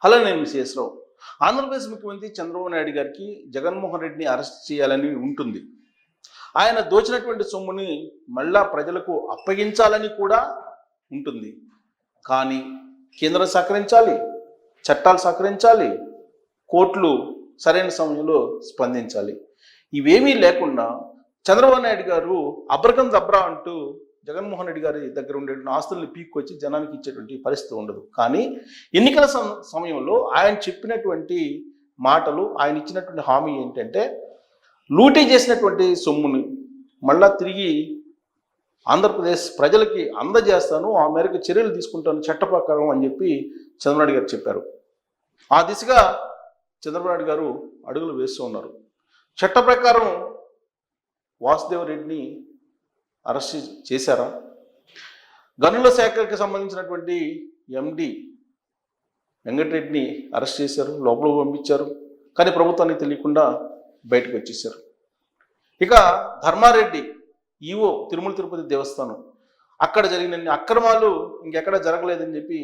Hello, నేను CS రావు. ఆంధ్రప్రదేశ్ ముఖ్యమంత్రి చంద్రబాబు నాయుడు గారికి జగన్మోహన్ రెడ్డిని అరెస్ట్ చేయాలని ఉంటుంది. ఆయన దోచినటువంటి సొమ్ముని మళ్ళా ప్రజలకు అప్పగించాలని కూడా ఉంటుంది. కానీ కేంద్రం సహకరించాలి, చట్టాలు సహకరించాలి, కోర్టులు సరైన సమయంలో స్పందించాలి. ఇవేమీ లేకుండా చంద్రబాబు నాయుడు గారు అబ్రకం దబ్రా అంటూ జగన్మోహన్ రెడ్డి గారి దగ్గర ఉండేటువంటి ఆస్తుల్ని పీక్కొచ్చి జనానికి ఇచ్చేటువంటి పరిస్థితి ఉండదు. కానీ ఎన్నికల సమయంలో ఆయన చెప్పినటువంటి మాటలు, ఆయన ఇచ్చినటువంటి హామీ ఏంటంటే లూటీ చేసినటువంటి సొమ్ముని మళ్ళా తిరిగి ఆంధ్రప్రదేశ్ ప్రజలకి అందజేస్తాను, ఆ మేరకు చర్యలు తీసుకుంటాను చట్ట ప్రకారం అని చెప్పి చంద్రబాబు నాయుడు గారు చెప్పారు. ఆ దిశగా చంద్రబాబు నాయుడు గారు అడుగులు వేస్తూ ఉన్నారు. చట్ట ప్రకారం వాసుదేవ్ రెడ్డిని అరెస్ట్ చేశారా? గనుల శాఖకి సంబంధించినటువంటి ఎండి వెంకటరెడ్డిని అరెస్ట్ చేశారు, లోపల పంపించారు. కానీ ప్రభుత్వానికి తెలియకుండా బయటకు వచ్చేసారు. ఇక ధర్మారెడ్డి ఈవో తిరుమల తిరుపతి దేవస్థానం, అక్కడ జరిగిన అక్రమాలు ఇంకెక్కడ జరగలేదని చెప్పి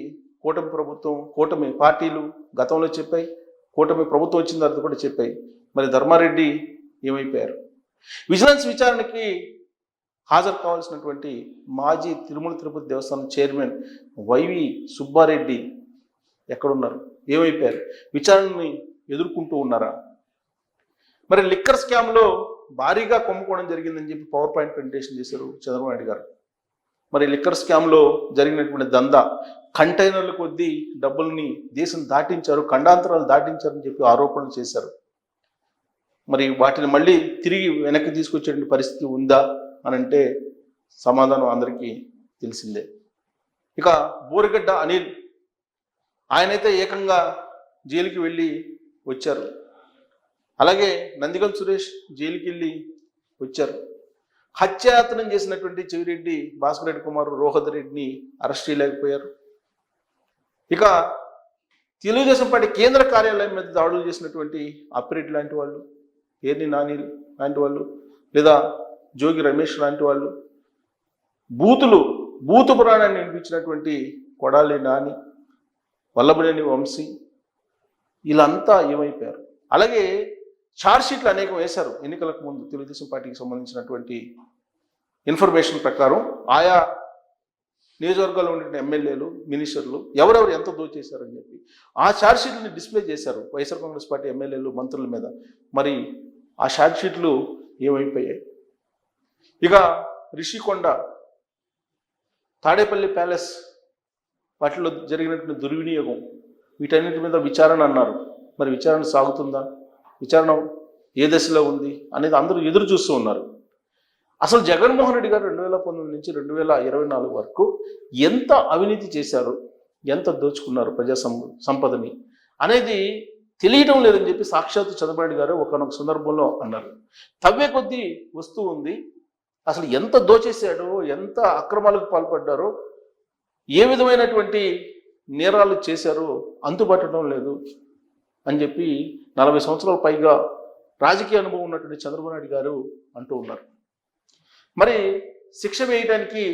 కూటమి ప్రభుత్వం, కూటమి పార్టీలు గతంలో చెప్పాయి, కూటమి ప్రభుత్వం వచ్చిన తర్వాత కూడా చెప్పాయి. మరి ధర్మారెడ్డి ఏమైపోయారు? విజిలెన్స్ విచారణకి హాజరు కావాల్సినటువంటి మాజీ తిరుమల తిరుపతి దేవస్థానం చైర్మన్ వైవి సుబ్బారెడ్డి ఎక్కడున్నారు? ఏమైపోయారు? విచారణని ఎదుర్కొంటూ ఉన్నారా? మరి లిక్కర్ స్కామ్లో భారీగా కుంభకోణం జరిగిందని చెప్పి పవర్ పాయింట్ ప్రెజెంటేషన్ చేశారు చంద్రబాబు నాయుడు గారు. మరి లిక్కర్ స్కామ్లో జరిగినటువంటి దందా, కంటైనర్ల కొద్దీ డబ్బుల్ని దేశం దాటించారు, ఖండాంతరాలు దాటించారని చెప్పి ఆరోపణలు చేశారు. మరి వాటిని మళ్ళీ తిరిగి వెనక్కి తీసుకొచ్చేటువంటి పరిస్థితి ఉందా అని అంటే సమాధానం అందరికీ తెలిసిందే. ఇక బోరిగడ్డ అనిల్, ఆయనైతే ఏకంగా జైలుకి వెళ్ళి వచ్చారు. అలాగే నందిగం సురేష్ జైలుకి వెళ్ళి వచ్చారు. హత్యాయత్నం చేసినటువంటి చెవిరెడ్డి భాస్కర్ రెడ్డి కుమార్ రోహత్ రెడ్డిని అరెస్ట్ చేయలేకపోయారు. ఇక తెలుగుదేశం పార్టీ కేంద్ర కార్యాలయం మీద దాడులు చేసినటువంటి అప్పిరెడ్డి లాంటి వాళ్ళు, పేర్ని నాని లాంటి వాళ్ళు, లేదా జోగి రమేష్ లాంటి వాళ్ళు, బూతు పురాణాన్ని వినిపించినటువంటి కొడాలి నాని, వల్లభనేని వంశీ, వీళ్ళంతా ఏమైపోయారు? అలాగే ఛార్జ్షీట్లు అనేకం వేశారు ఎన్నికలకు ముందు. తెలుగుదేశం పార్టీకి సంబంధించినటువంటి ఇన్ఫర్మేషన్ ప్రకారం ఆయా నియోజకవర్గాల్లో ఉండే ఎమ్మెల్యేలు, మినిస్టర్లు ఎవరెవరు ఎంత దోచేశారని చెప్పి ఆ ఛార్జ్షీట్ని డిస్ప్లే చేశారు వైఎస్ఆర్ కాంగ్రెస్ పార్టీ ఎమ్మెల్యేలు, మంత్రుల మీద. మరి ఆ ఛార్జ్షీట్లు ఏమైపోయాయి? ఇక రిషికొండ, తాడేపల్లి ప్యాలెస్, వాటిలో జరిగినటువంటి దుర్వినియోగం, వీటన్నిటి మీద విచారణ అన్నారు. మరి విచారణ సాగుతుందా? విచారణ ఏ దశలో ఉంది అనేది అందరూ ఎదురు చూస్తూ ఉన్నారు. అసలు జగన్మోహన్ రెడ్డి గారు 2019 నుంచి 2024 వరకు ఎంత అవినీతి చేశారు, ఎంత దోచుకున్నారు ప్రజా సంపదని అనేది తెలియటం లేదని చెప్పి సాక్షాత్తు చంద్రబాబు నాయుడు గారు ఒకనొక సందర్భంలో అన్నారు. తవ్వే కొద్దీ వస్తూ ఉంది. అసలు ఎంత దోచేశాడో, ఎంత అక్రమాలకు పాల్పడ్డారో, ఏ విధమైనటువంటి నేరాలు చేశారో అంతుపట్టడం లేదు అని చెప్పి 40 సంవత్సరాల పైగా రాజకీయ అనుభవం ఉన్నటువంటి చంద్రబాబు నాయుడు గారు అంటూ ఉన్నారు. మరి శిక్ష వేయడానికి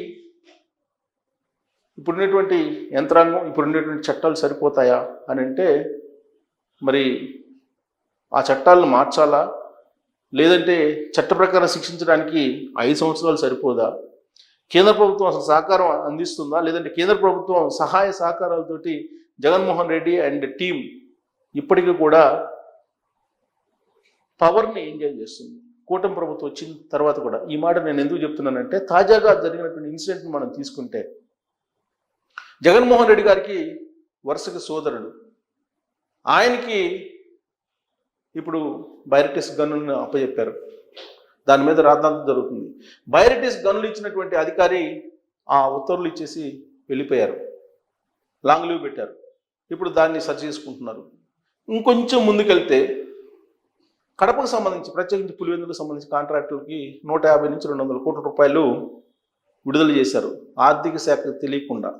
ఇప్పుడున్నటువంటి యంత్రాంగం, ఇప్పుడున్నటువంటి చట్టాలు సరిపోతాయా అని అంటే మరి ఆ చట్టాలను మార్చాలా, లేదంటే చట్ట ప్రకారం శిక్షించడానికి 5 సంవత్సరాలు సరిపోదా? కేంద్ర ప్రభుత్వం అసలు సహకారం అందిస్తుందా, లేదంటే కేంద్ర ప్రభుత్వం సహాయ సహకారాలతోటి జగన్మోహన్ రెడ్డి అండ్ టీం ఇప్పటికీ కూడా పవర్ని ఎంజాయ్ చేస్తుంది కూటమి ప్రభుత్వం వచ్చిన తర్వాత కూడా? ఈ మాట నేను ఎందుకు చెప్తున్నానంటే తాజాగా జరిగినటువంటి ఇన్సిడెంట్ని మనం తీసుకుంటే జగన్మోహన్ రెడ్డి గారికి వరుసగా సోదరుడు, ఆయనకి ఇప్పుడు బైరటిస్ గన్నులను అప్పచెప్పారు. దాని మీద రాద్ధాంతం జరుగుతుంది. బైరటిస్ గన్నులు ఇచ్చినటువంటి అధికారి ఆ ఉత్తర్వులు ఇచ్చేసి వెళ్ళిపోయారు, లాంగ్ లీవ్ పెట్టారు. ఇప్పుడు దాన్ని సర్చ్ చేసుకుంటున్నారు. ఇంకొంచెం ముందుకెళ్తే కడపకు సంబంధించి, ప్రత్యేకించి పులివెందులకు సంబంధించి కాంట్రాక్టులకి 150 నుంచి 200 కోట్ల రూపాయలు విడుదల చేశారు ఆర్థిక శాఖ తెలియకుండా.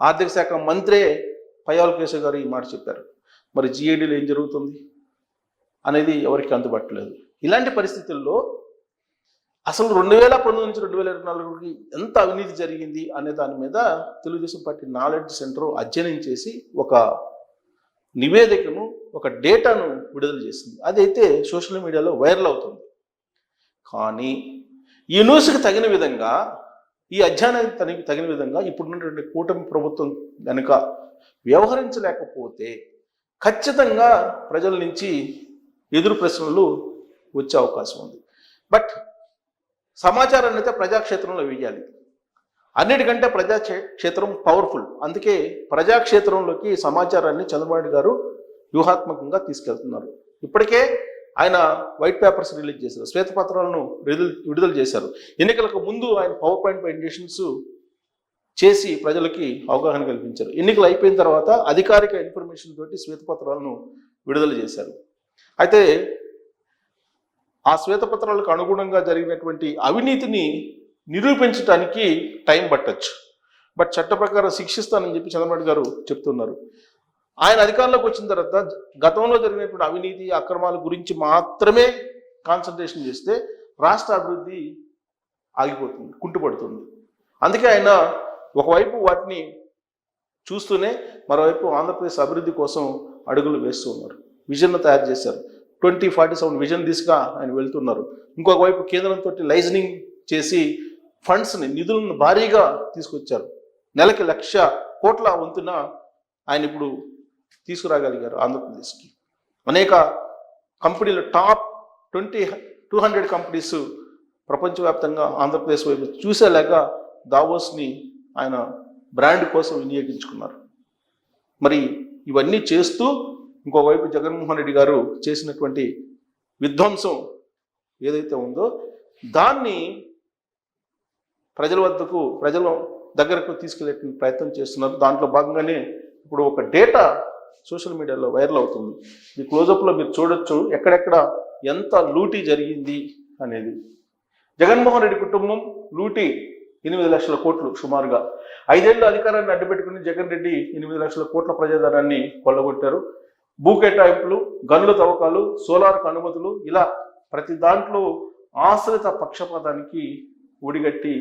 ఆర్థిక శాఖ మంత్రే పయ్యావుల కేశవ్ గారు ఈ మాట చెప్పారు. మరి జిఏడీలో ఏం జరుగుతుంది అనేది ఎవరికి అందుబాటులేదు. ఇలాంటి పరిస్థితుల్లో అసలు 2019 నుంచి 2024కి ఎంత అవినీతి జరిగింది అనే దాని మీద తెలుగుదేశం పార్టీ నాలెడ్జ్ సెంటర్ అధ్యయనం చేసి ఒక నివేదికను, ఒక డేటాను విడుదల చేసింది. అదైతే సోషల్ మీడియాలో వైరల్ అవుతుంది. కానీ ఈ న్యూస్కి తగిన విధంగా, ఈ అధ్యయనానికి తగిన విధంగా ఇప్పుడున్నటువంటి కూటమి ప్రభుత్వం కనుక వ్యవహరించలేకపోతే ఖచ్చితంగా ప్రజల నుంచి ఎదురు ప్రశ్నలు వచ్చే అవకాశం ఉంది. బట్ సమాచారాన్ని అయితే ప్రజాక్షేత్రంలో వేయాలి. అన్నిటికంటే ప్రజాక్షేత్రం పవర్ఫుల్. అందుకే ప్రజాక్షేత్రంలోకి సమాచారాన్ని చంద్రబాబు నాయుడు గారు వ్యూహాత్మకంగా తీసుకెళ్తున్నారు. ఇప్పటికే ఆయన వైట్ పేపర్స్ రిలీజ్ చేశారు, శ్వేతపత్రాలను విడుదల చేశారు. ఎన్నికలకు ముందు ఆయన పవర్ పాయింట్ ప్రెజెంటేషన్స్ చేసి ప్రజలకి అవగాహన కల్పించారు. ఎన్నికలు అయిపోయిన తర్వాత అధికారిక ఇన్ఫర్మేషన్ తోటి శ్వేతపత్రాలను విడుదల చేశారు. అయితే ఆ శ్వేతపత్రాలకు అనుగుణంగా జరిగినటువంటి అవినీతిని నిరూపించడానికి టైం పట్టచ్చు. బట్ చట్ట ప్రకారం శిక్షిస్తానని చెప్పి చంద్రబాబు గారు చెప్తున్నారు. ఆయన అధికారంలోకి వచ్చిన తర్వాత గతంలో జరిగినటువంటి అవినీతి అక్రమాల గురించి మాత్రమే కాన్సన్ట్రేషన్ చేస్తే రాష్ట్ర అభివృద్ధి ఆగిపోతుంది, కుంటుపడుతుంది. అందుకే ఆయన ఒకవైపు వాటిని చూస్తూనే మరోవైపు ఆంధ్రప్రదేశ్ అభివృద్ధి కోసం అడుగులు వేస్తూ ఉన్నారు. విజన్ను తయారు చేశారు. 2047 విజన్ దిశగా ఆయన వెళ్తున్నారు. ఇంకొక వైపు కేంద్రంతో లైజనింగ్ చేసి ఫండ్స్ని, నిధులను భారీగా తీసుకొచ్చారు. నెలకి 1,00,000 కోట్ల వంతున ఆయన ఇప్పుడు తీసుకురాగలిగారు ఆంధ్రప్రదేశ్కి. అనేక కంపెనీలు, టాప్ 200 కంపెనీస్ ప్రపంచవ్యాప్తంగా ఆంధ్రప్రదేశ్ వైపు చూసేలాగా దావోస్ని ఆయన బ్రాండ్ కోసం వినియోగించుకున్నారు. మరి ఇవన్నీ చేస్తూ ఇంకోవైపు జగన్మోహన్ రెడ్డి గారు చేసినటువంటి విధ్వంసం ఏదైతే ఉందో దాన్ని ప్రజల దగ్గరకు తీసుకెళ్లే ప్రయత్నం చేస్తున్నారు. దాంట్లో భాగంగానే ఇప్పుడు ఒక డేటా సోషల్ మీడియాలో వైరల్ అవుతుంది. ఈ క్లోజప్లో మీరు చూడొచ్చు ఎక్కడెక్కడ ఎంత లూటీ జరిగింది అనేది. జగన్మోహన్ రెడ్డి కుటుంబం లూటీ 8 లక్షల కోట్లు సుమారుగా. 5 ఏళ్ళు అధికారాన్ని అడ్డుపెట్టుకుని జగన్ రెడ్డి 8 లక్షల కోట్ల ప్రజాధనాన్ని కొల్లగొట్టారు. భూ కేటాయింపులు, గనుల తవ్వకాలు, సోలార్కు అనుమతులు, ఇలా ప్రతి దాంట్లో ఆశ్రిత పక్షపాతానికి ఒడిగట్టి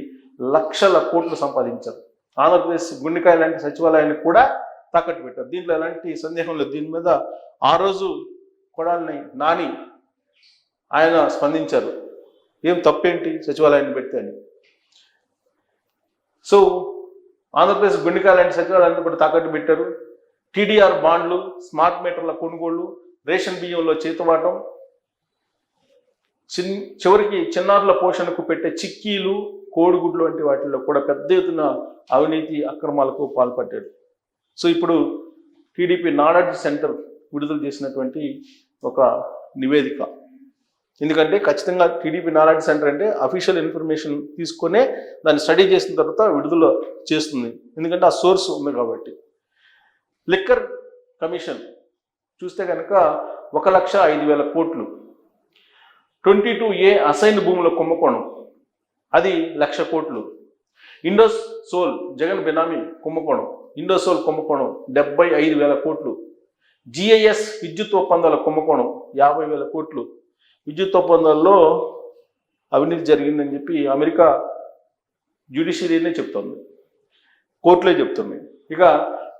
లక్షల కోట్లు సంపాదించారు. ఆంధ్రప్రదేశ్ గుండెకాయ లాంటి సచివాలయాన్ని కూడా తాకట్టు పెట్టారు. దీంట్లో ఎలాంటి సందేహం లేదు. దీని మీద ఆ రోజు కొడాలని నాని ఆయన స్పందించారు, ఏం తప్పేంటి సచివాలయాన్ని పెడితే అని. సో ఆంధ్రప్రదేశ్ గుండెకాయ లాంటి సచివాలయాన్ని కూడా తాకట్టు పెట్టారు. టీడీఆర్ బాండ్లు, స్మార్ట్ మీటర్ల కొనుగోళ్లు, రేషన్ బియ్యంలో చేతువాటం, చివరికి చిన్నారుల పోషణకు పెట్టే చిక్కీలు, కోడిగుడ్లు వంటి వాటిల్లో కూడా పెద్ద ఎత్తున అవినీతి అక్రమాలకు పాల్పడ్డాడు. సో ఇప్పుడు టీడీపీ నాలెడ్జ్ సెంటర్ విడుదల చేసినటువంటి ఒక నివేదిక. ఎందుకంటే ఖచ్చితంగా టీడీపీ నాలెడ్జ్ సెంటర్ అంటే అఫీషియల్ ఇన్ఫర్మేషన్ తీసుకొనే దాన్ని స్టడీ చేసిన తర్వాత విడుదల చేస్తుంది. ఎందుకంటే ఆ సోర్స్ ఉంది కాబట్టి. లిక్కర్ కమిషన్ చూస్తే కనుక 1,05,000 కోట్లు. 22A అసైన్ భూముల కుంభకోణం, అది 1,00,000 కోట్లు. ఇండోసోల్ జగన్ బినామీ కుంభకోణం, ఇండోసోల్ కుంభకోణం 75,000 కోట్లు. GIS విద్యుత్ ఒప్పందాల కుంభకోణం 50,000 కోట్లు. విద్యుత్ ఒప్పందాల్లో అవినీతి జరిగిందని చెప్పి అమెరికా జ్యుడిషియరీనే చెప్తుంది, కోర్టులే చెప్తుంది. ఇక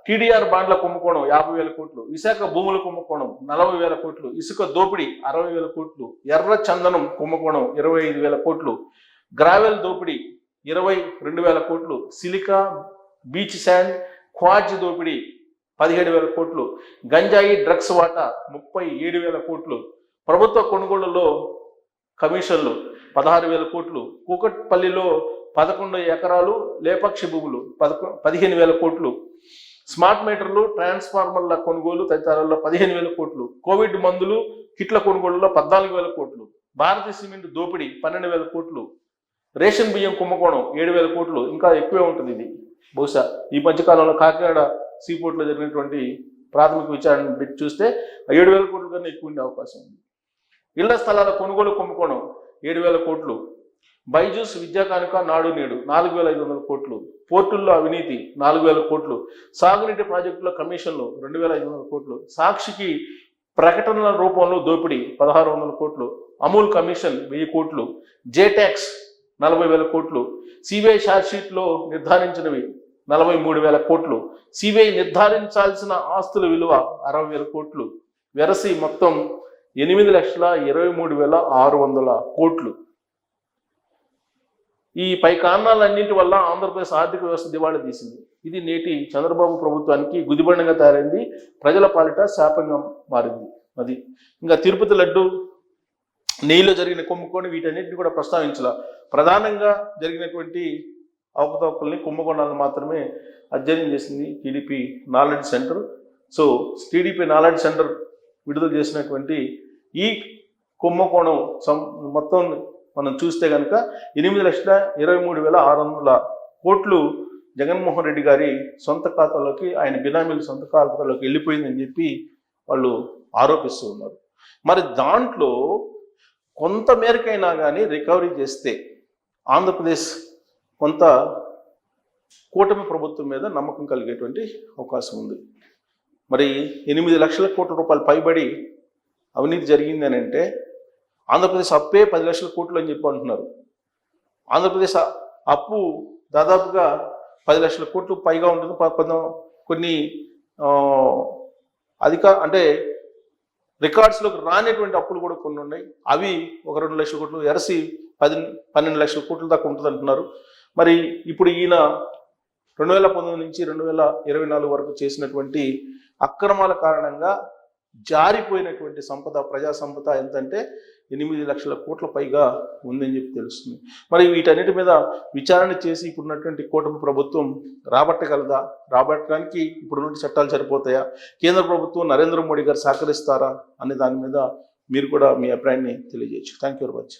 టీడీఆర్ బాండ్ల కుంభకోణం 50,000 కోట్లు. విశాఖ భూముల కుంభకోణం 40,000 కోట్లు. ఇసుక దోపిడీ 60,000 కోట్లు. ఎర్ర చందనం కుంభకోణం 25,000 కోట్లు. గ్రావెల్ దోపిడీ 22,000 కోట్లు. సిలికా, బీచ్ శాండ్, క్వార్జ్ దోపిడీ 17,000 కోట్లు. గంజాయి, డ్రగ్స్ వాటా 37,000 కోట్లు. ప్రభుత్వ కొనుగోళ్లలో కమిషన్లు 16,000 కోట్లు. కూకట్పల్లిలో 11 ఎకరాలు లేపక్షి భూములు 15,000 కోట్లు. స్మార్ట్ మీటర్లు, ట్రాన్స్ఫార్మర్ల కొనుగోలు తదితరాల్లో 15,000 కోట్లు. కోవిడ్ మందులు, కిట్ల కొనుగోలులో 14,000 కోట్లు. భారతీయ సిమెంట్ దోపిడీ 12,000 కోట్లు. రేషన్ బియ్యం కుంభకోణం 7,000 కోట్లు. ఇంకా ఎక్కువే ఉంటుంది ఇది. బహుశా ఈ మధ్యకాలంలో కాకినాడ సీపోర్ట్లో జరిగినటువంటి ప్రాథమిక విచారణ పెట్టి చూస్తే 7,000 కోట్ల కన్నా ఎక్కువ ఉండే అవకాశం ఉంది. ఇళ్ల స్థలాల కొనుగోలు కుంభకోణం 7,000 కోట్లు. బైజూస్, విద్యా కానుక, నాడు నేడు 4,500 కోట్లు. పోర్టుల్లో అవినీతి 4,000 కోట్లు. సాగునీటి ప్రాజెక్టుల కమిషన్లు 2,500 కోట్లు. సాక్షికి ప్రకటనల రూపంలో దోపిడీ 1,600 కోట్లు. అమూల్ కమిషన్ 1,000 కోట్లు. జేటాక్స్ 40,000 కోట్లు. సిబిఐ ఛార్జ్షీట్లో నిర్ధారించినవి 43,000 కోట్లు. సిబిఐ నిర్ధారించాల్సిన ఆస్తుల విలువ 60,000 కోట్లు. వెరసి మొత్తం 8,23,600 కోట్లు. ఈ పై కారణాలన్నింటి వల్ల ఆంధ్రప్రదేశ్ ఆర్థిక వ్యవస్థ దివాళా తీసింది. ఇది నేటి చంద్రబాబు ప్రభుత్వానికి గుదిబండంగా తయారైంది, ప్రజల పాలిట శాపంగా మారింది. అది ఇంకా తిరుపతి లడ్డు, నెయ్యిలో జరిగిన కుంభకోణం, వీటన్నిటిని కూడా ప్రస్తావించాల. ప్రధానంగా జరిగినటువంటి అవకతవకల్ని, కుంభకోణాలను మాత్రమే అధ్యయనం చేసింది TDP knowledge centre. So TDP knowledge centre విడుదల చేసినటువంటి ఈ కుంభకోణం మొత్తం మనం చూస్తే కనుక 8,23,600 కోట్లు జగన్మోహన్ రెడ్డి గారి సొంత ఖాతాలోకి, ఆయన బినామీల సొంత ఖాతాలోకి వెళ్ళిపోయిందని చెప్పి వాళ్ళు ఆరోపిస్తూ ఉన్నారు. మరి దాంట్లో కొంత మేరకైనా కానీ రికవరీ చేస్తే ఆంధ్రప్రదేశ్ కొంత కూటమి ప్రభుత్వం మీద నమ్మకం కలిగేటువంటి అవకాశం ఉంది. మరి 8 లక్షల కోట్ల రూపాయలు పైబడి అవినీతి జరిగింది అని అంటే ఆంధ్రప్రదేశ్ అప్పే 10 లక్షల కోట్లు అని చెప్పి అంటున్నారు. ఆంధ్రప్రదేశ్ అప్పు దాదాపుగా 10 లక్షల కోట్లు పైగా ఉంటుంది. కొన్ని అంటే రికార్డ్స్లోకి రానిటువంటి అప్పులు కూడా కొన్ని ఉన్నాయి. అవి ఒక 2 లక్షల కోట్లు, ఎరసి 12 లక్షల కోట్ల దాకా ఉంటుంది అంటున్నారు. మరి ఇప్పుడు ఈయన 2019 నుంచి 2024 వరకు చేసినటువంటి అక్రమాల కారణంగా జారిపోయినటువంటి సంపద, ప్రజా సంపద ఎంతంటే 8 లక్షల కోట్ల పైగా ఉందని చెప్పి తెలుస్తుంది. మరి వీటన్నిటి మీద విచారణ చేసి ఇప్పుడున్నటువంటి కూటమి ప్రభుత్వం రాబట్టగలదా? రాబట్టడానికి ఇప్పుడున్న చట్టాలు సరిపోతాయా? కేంద్ర ప్రభుత్వం నరేంద్ర మోడీ గారు సహకరిస్తారా అనే దాని మీద మీరు కూడా మీ అభిప్రాయాన్ని తెలియజేయచ్చు. Thank you very much.